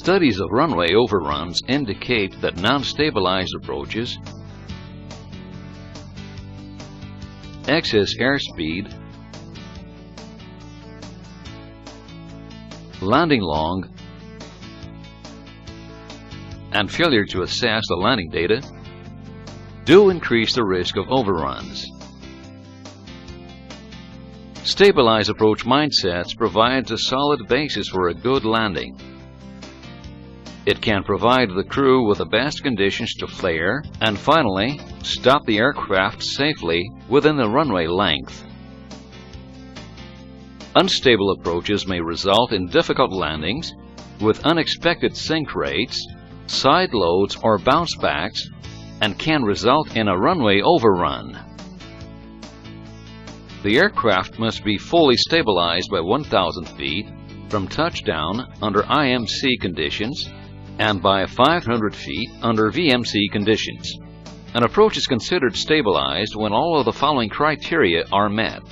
Studies of runway overruns indicate that non-stabilized approaches, excess airspeed, landing long, and failure to assess the landing data do increase the risk of overruns. Stabilized approach mindsets provides a solid basis for a good landing. It can provide the crew with the best conditions to flare and finally stop the aircraft safely within the runway length. Unstable approaches may result in difficult landings with unexpected sink rates, side loads or bounce backs, and can result in a runway overrun. The aircraft must be fully stabilized by 1,000 feet from touchdown under IMC conditions and by 500 feet under VMC conditions. An approach is considered stabilized when all of the following criteria are met.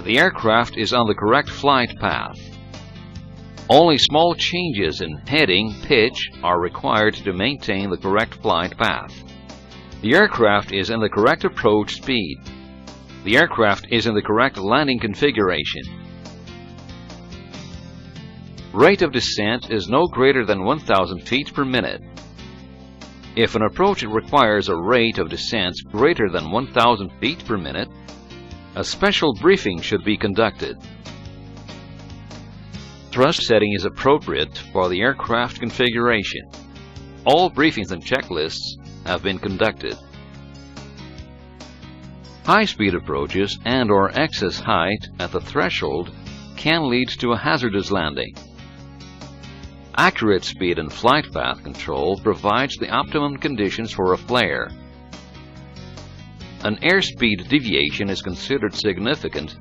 The aircraft is on the correct flight path. Only small changes in heading, pitch are required to maintain the correct flight path. The aircraft is in the correct approach speed. The aircraft is in the correct landing configuration. Rate of descent is no greater than 1,000 feet per minute. If an approach requires a rate of descent greater than 1,000 feet per minute, a special briefing should be conducted. Thrust setting is appropriate for the aircraft configuration. All briefings and checklists have been conducted. High-speed approaches and/or excess height at the threshold can lead to a hazardous landing. Accurate speed and flight path control provides the optimum conditions for a flare. An airspeed deviation is considered significant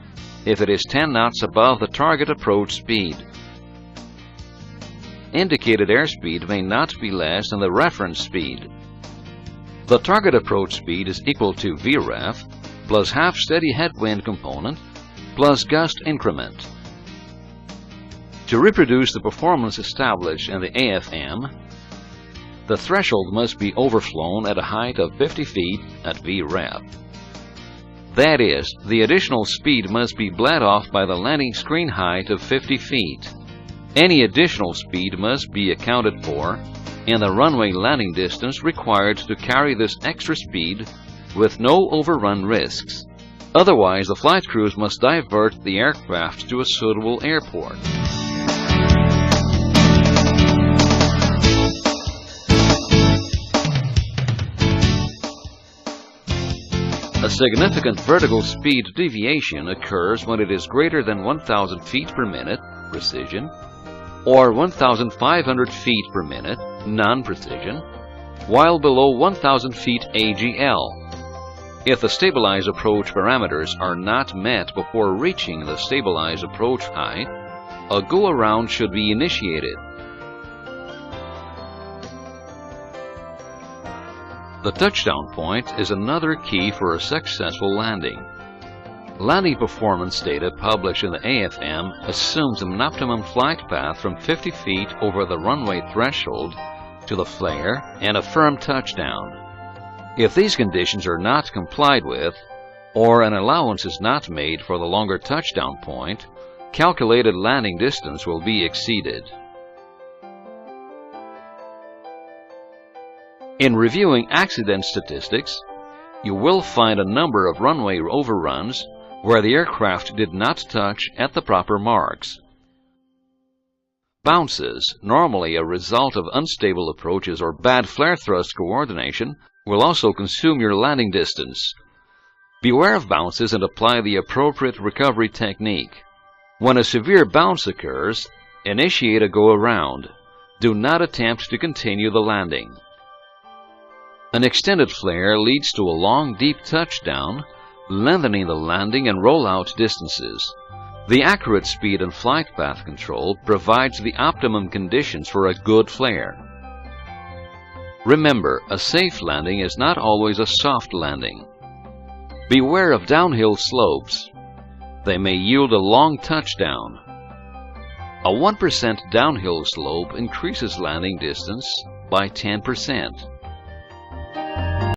if it is 10 knots above the target approach speed. Indicated airspeed may not be less than the reference speed. The target approach speed is equal to VREF plus half steady headwind component plus gust increment. To reproduce the performance established in the AFM, the threshold must be overflown at a height of 50 feet at VREF. That is, the additional speed must be bled off by the landing screen height of 50 feet. Any additional speed must be accounted for in the runway landing distance required to carry this extra speed with no overrun risks. Otherwise, the flight crews must divert the aircraft to a suitable airport. A significant vertical speed deviation occurs when it is greater than 1,000 feet per minute, precision, or 1,500 feet per minute, non-precision, while below 1,000 feet AGL. If the stabilized approach parameters are not met before reaching the stabilized approach height, a go-around should be initiated. The touchdown point is another key for a successful landing. Landing performance data published in the AFM assumes an optimum flight path from 50 feet over the runway threshold to the flare and a firm touchdown. If these conditions are not complied with, or an allowance is not made for the longer touchdown point, calculated landing distance will be exceeded. In reviewing accident statistics, you will find a number of runway overruns where the aircraft did not touch at the proper marks. Bounces, normally a result of unstable approaches or bad flare thrust coordination, will also consume your landing distance. Beware of bounces and apply the appropriate recovery technique. When a severe bounce occurs, initiate a go-around. Do not attempt to continue the landing. An extended flare leads to a long, deep touchdown, lengthening the landing and rollout distances. The accurate speed and flight path control provides the optimum conditions for a good flare. Remember, a safe landing is not always a soft landing. Beware of downhill slopes. They may yield a long touchdown. A 1% downhill slope increases landing distance by 10%.